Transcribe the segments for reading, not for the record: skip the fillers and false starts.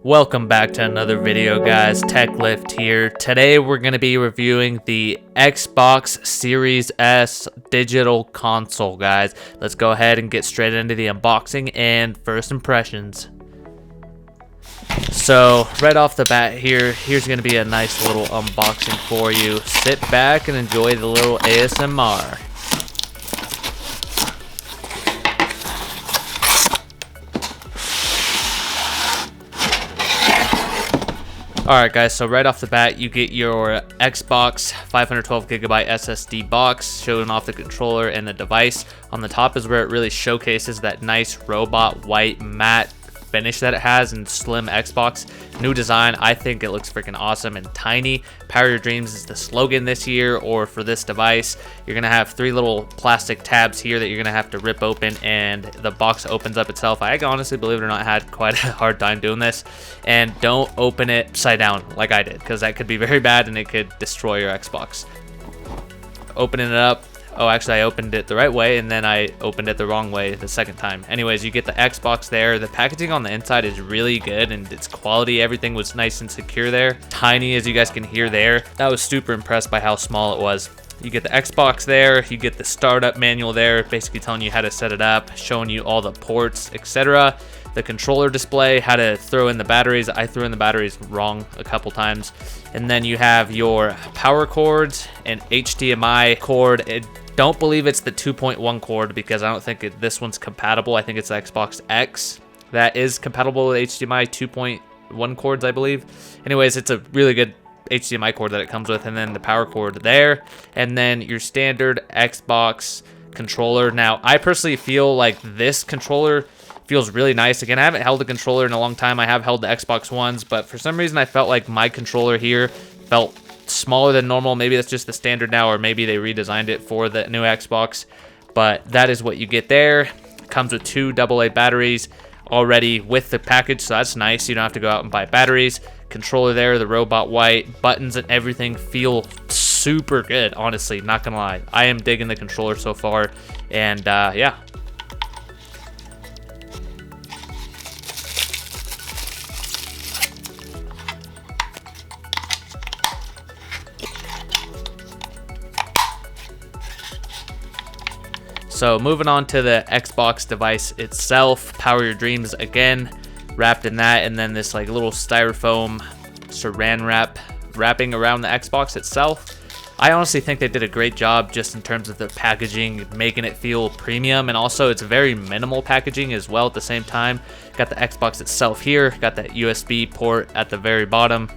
Welcome back to another video, guys. TechLift here. Today we're going to be reviewing the Xbox Series S digital console, guys. Let's go ahead and get straight into the unboxing and first impressions. So right off the bat here's going to be a nice little unboxing for you. Sit back and enjoy the little ASMR. Alright guys, so right off the bat you get your Xbox 512GB SSD box showing off the controller and the device. On the top is where it really showcases that nice robot white matte finish that it has and slim Xbox. New design, I think it looks freaking awesome and tiny. Power your dreams is the slogan this year, or for this device. You're gonna have three little plastic tabs here that you're gonna have to rip open, and the box opens up itself. I honestly, believe it or not, had quite a hard time doing this. And don't open it upside down like I did, because that could be very bad and it could destroy your Xbox. Opening it up. Oh, actually, I opened it the right way, and then I opened it the wrong way the second time. Anyways, you get the Xbox there. The packaging on the inside is really good, and its quality, everything was nice and secure there. Tiny, as you guys can hear there. I was super impressed by how small it was. You get the Xbox there, you get the startup manual there, basically telling you how to set it up, showing you all the ports, etc. The controller display, how to throw in the batteries. I threw in the batteries wrong a couple times. And then you have your power cords and HDMI cord. Don't believe it's the 2.1 cord, because I don't think this one's compatible. I think it's the Xbox X that is compatible with HDMI 2.1 cords, I believe. Anyways, it's a really good HDMI cord that it comes with, and then the power cord there, and then your standard Xbox controller. Now, I personally feel like this controller feels really nice. Again, I haven't held a controller in a long time. I have held the Xbox ones, but for some reason I felt like my controller here felt smaller than normal. Maybe that's just the standard now, or maybe they redesigned it for the new Xbox, but that is what you get there. Comes with two AA batteries already with the package, so that's nice. You don't have to go out and buy batteries. Controller there, the robot white, buttons and everything feel super good, honestly, not gonna lie. I am digging the controller so far, and yeah. So moving on to the Xbox device itself, power your dreams again, wrapped in that, and then this like little styrofoam saran wrap wrapping around the Xbox itself. I honestly think they did a great job just in terms of the packaging, making it feel premium, and also it's very minimal packaging as well at the same time. Got the Xbox itself here, got that USB port at the very bottom.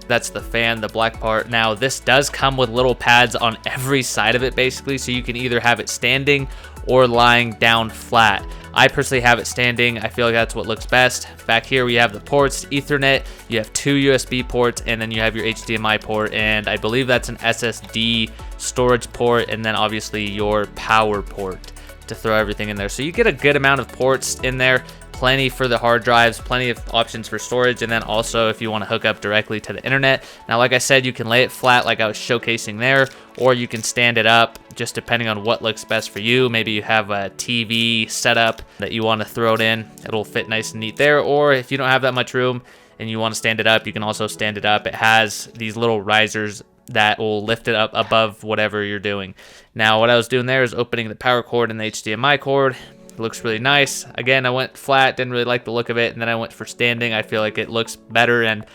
That's the fan, the black part. Now, this does come with little pads on every side of it, basically, so you can either have it standing or lying down flat. I personally have it standing. I feel like that's what looks best. Back here, we have the ports, Ethernet, you have two USB ports, and then you have your HDMI port, and I believe that's an SSD storage port, and then obviously your power port to throw everything in there. So you get a good amount of ports in there. Plenty for the hard drives, plenty of options for storage, and then also if you want to hook up directly to the internet. Now, like I said, you can lay it flat like I was showcasing there, or you can stand it up, just depending on what looks best for you. Maybe you have a TV setup that you want to throw it in. It'll fit nice and neat there, or if you don't have that much room and you want to stand it up, you can also stand it up. It has these little risers that will lift it up above whatever you're doing. Now, what I was doing there is opening the power cord and the HDMI cord. It looks really nice. Again, I went flat, didn't really like the look of it, and then I went for standing. I feel like it looks better and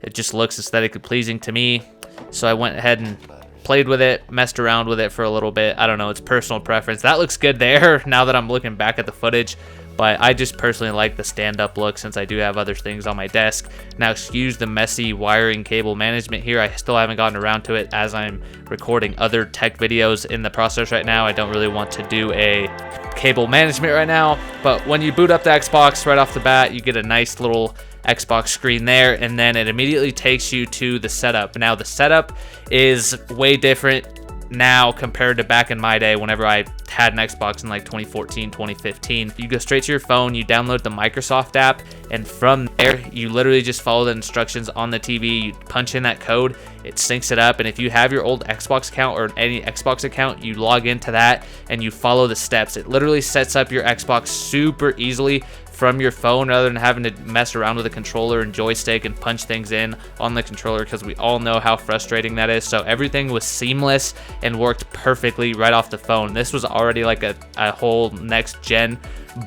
it just looks aesthetically pleasing to me. So I went ahead and played with it, messed around with it for a little bit. I don't know, it's personal preference. That looks good there now that I'm looking back at the footage, but I just personally like the stand-up look since I do have other things on my desk. Now, excuse the messy wiring cable management here. I still haven't gotten around to it as I'm recording other tech videos in the process right now. I don't really want to do a cable management right now, but when you boot up the Xbox right off the bat, you get a nice little Xbox screen there, and then it immediately takes you to the setup. Now, the setup is way different now compared to back in my day whenever I had an Xbox in like 2014, 2015. You go straight to your phone, you download the Microsoft app, and from there you literally just follow the instructions on the TV. You punch in that code, it syncs it up, and if you have your old Xbox account or any Xbox account, you log into that and you follow the steps. It literally sets up your Xbox super easily from your phone rather than having to mess around with a controller and joystick and punch things in on the controller, because we all know how frustrating that is. So everything was seamless and worked perfectly right off the phone. This was already like a whole next gen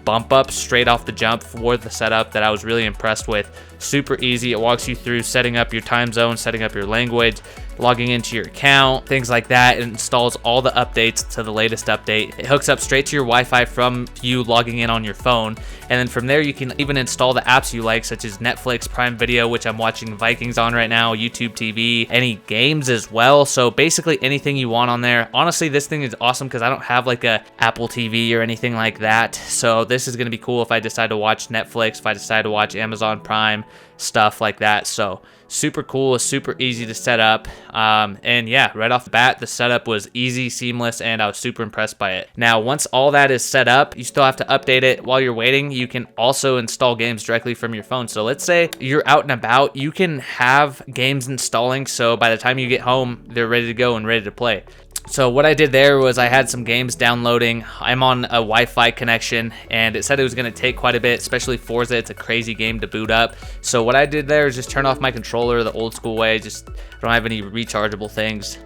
bump up straight off the jump for the setup that I was really impressed with. Super easy. It walks you through setting up your time zone, setting up your language, logging into your account, things like that. It installs all the updates to the latest update. It hooks up straight to your Wi-Fi from you logging in on your phone, and then from there you can even install the apps you like, such as Netflix, Prime Video, which I'm watching Vikings on right now, YouTube TV, any games as well. So basically anything you want on there. Honestly, this thing is awesome because I don't have like a Apple TV or anything like that, so this is going to be cool if I decide to watch Netflix, if I decide to watch Amazon Prime, stuff like that. So super cool, super easy to set up, and yeah, right off the bat the setup was easy, seamless, and I was super impressed by it. Now once all that is set up, you still have to update it. While you're waiting, you can also install games directly from your phone. So let's say you're out and about, you can have games installing, so by the time you get home they're ready to go and ready to play. So what I did there was I had some games downloading. I'm on a Wi-Fi connection, and it said it was going to take quite a bit, especially Forza. It's a crazy game to boot up. So what I did there is just turn off my controller the old school way. Just don't have any rechargeable things.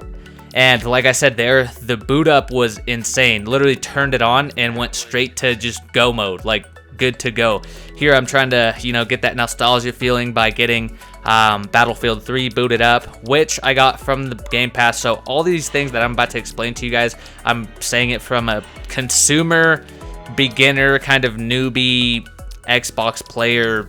And like I said there, the boot up was insane. Literally turned it on and went straight to just go mode, like good to go. Here I'm trying to, get that nostalgia feeling by getting Battlefield 3 booted up, which I got from the Game Pass. So all these things that I'm about to explain to you guys, I'm saying it from a consumer, beginner, kind of newbie Xbox player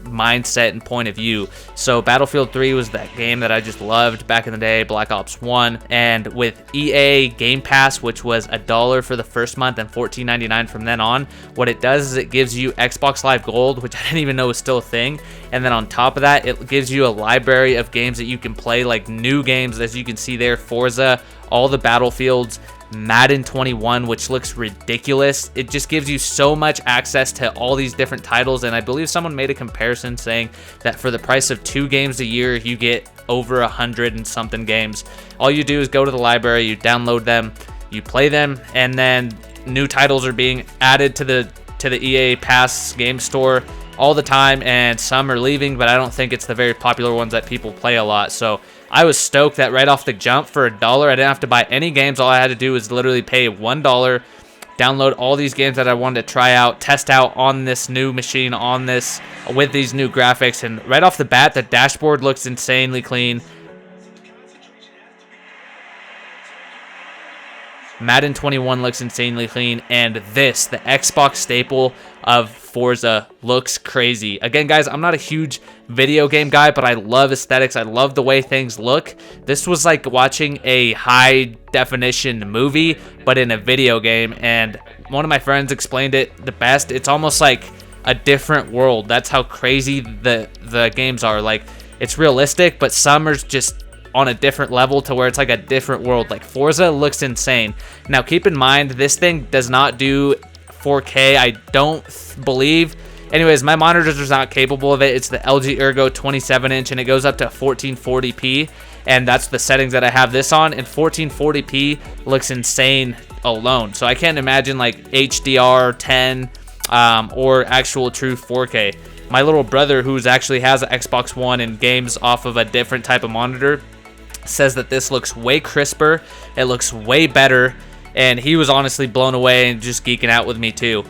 mindset and point of view. So Battlefield 3 was that game that I just loved back in the day, Black Ops 1, and with EA Game Pass, which was $1 for the first month and $14.99 from then on, what it does is it gives you Xbox Live Gold, which I didn't even know was still a thing, and then on top of that, it gives you a library of games that you can play, like new games, as you can see there, Forza, all the Battlefields, Madden 21, which looks ridiculous. It just gives you so much access to all these different titles, and I believe someone made a comparison saying that for the price of 2 games a year, you get over 100 and something games. All you do is go to the library, you download them, you play them, and then new titles are being added to the EA Pass game store all the time, and some are leaving, but I don't think it's the very popular ones that people play a lot. So I was stoked that right off the jump for $1, I didn't have to buy any games. All I had to do was literally pay $1, download all these games that I wanted to try out, test out on this new machine, with these new graphics, and right off the bat, the dashboard looks insanely clean. Madden 21 looks insanely clean, and the Xbox staple of Forza looks crazy. Again, guys, I'm not a huge video game guy, but I love aesthetics. I love the way things look. This was like watching a high definition movie, but in a video game, and one of my friends explained it the best. It's almost like a different world. That's how crazy the games are. Like, it's realistic, but some are just on a different level to where it's like a different world. Like, Forza looks insane. Now keep in mind, this thing does not do 4K, I don't believe. Anyways, my monitor is not capable of it. It's the LG Ergo 27-inch, and it goes up to 1440p, and that's the settings that I have this on, and 1440p looks insane alone. So I can't imagine like HDR 10 or actual true 4K. My little brother, who's actually has an Xbox One and games off of a different type of monitor, says that this looks way crisper, it looks way better, and he was honestly blown away and just geeking out with me too.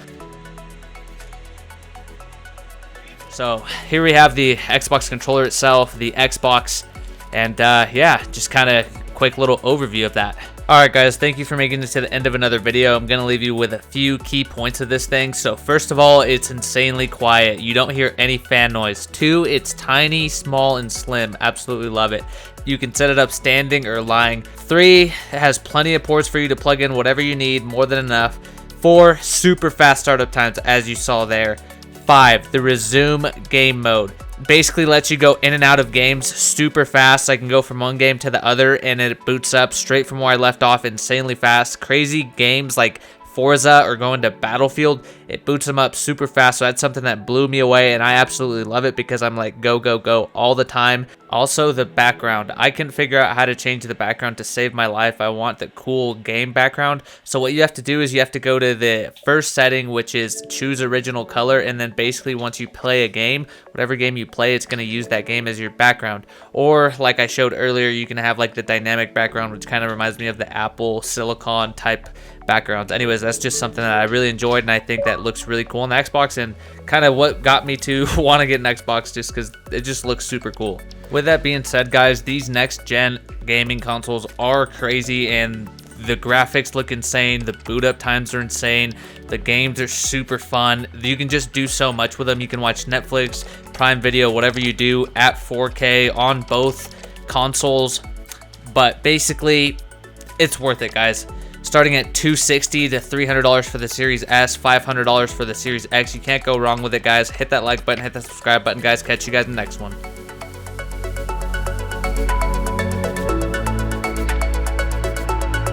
So here we have the Xbox controller itself, the Xbox, and yeah, just kind of quick little overview of that. Alright guys, thank you for making it to the end of another video. I'm going to leave you with a few key points of this thing. So first of all, it's insanely quiet. You don't hear any fan noise. 2, it's tiny, small, and slim. Absolutely love it. You can set it up standing or lying. 3, it has plenty of ports for you to plug in whatever you need, more than enough. 4, super fast startup times, as you saw there. 5, the resume game mode. Basically lets you go in and out of games super fast. I can go from one game to the other, and it boots up straight from where I left off insanely fast. Crazy games like Forza or going to Battlefield, it boots them up super fast. So that's something that blew me away, and I absolutely love it because I'm like go, go, go all the time. Also, the background. I can figure out how to change the background to save my life. I want the cool game background. So what you have to do is you have to go to the first setting, which is choose original color, and then basically once you play a game, whatever game you play, it's going to use that game as your background. Or like I showed earlier, you can have like the dynamic background, which kind of reminds me of the Apple Silicon type backgrounds. Anyways, that's just something that I really enjoyed, and I think that looks really cool on the Xbox, and kind of what got me to want to get an Xbox, just because it just looks super cool. With that being said, guys, these next gen gaming consoles are crazy, and the graphics look insane, the boot up times are insane, the games are super fun. You can just do so much with them. You can watch Netflix, Prime Video, whatever you do at 4K on both consoles. But basically, it's worth it, guys. Starting at $260 to $300 for the Series S, $500 for the Series X. You can't go wrong with it, guys. Hit that like button, hit that subscribe button, guys. Catch you guys in the next one.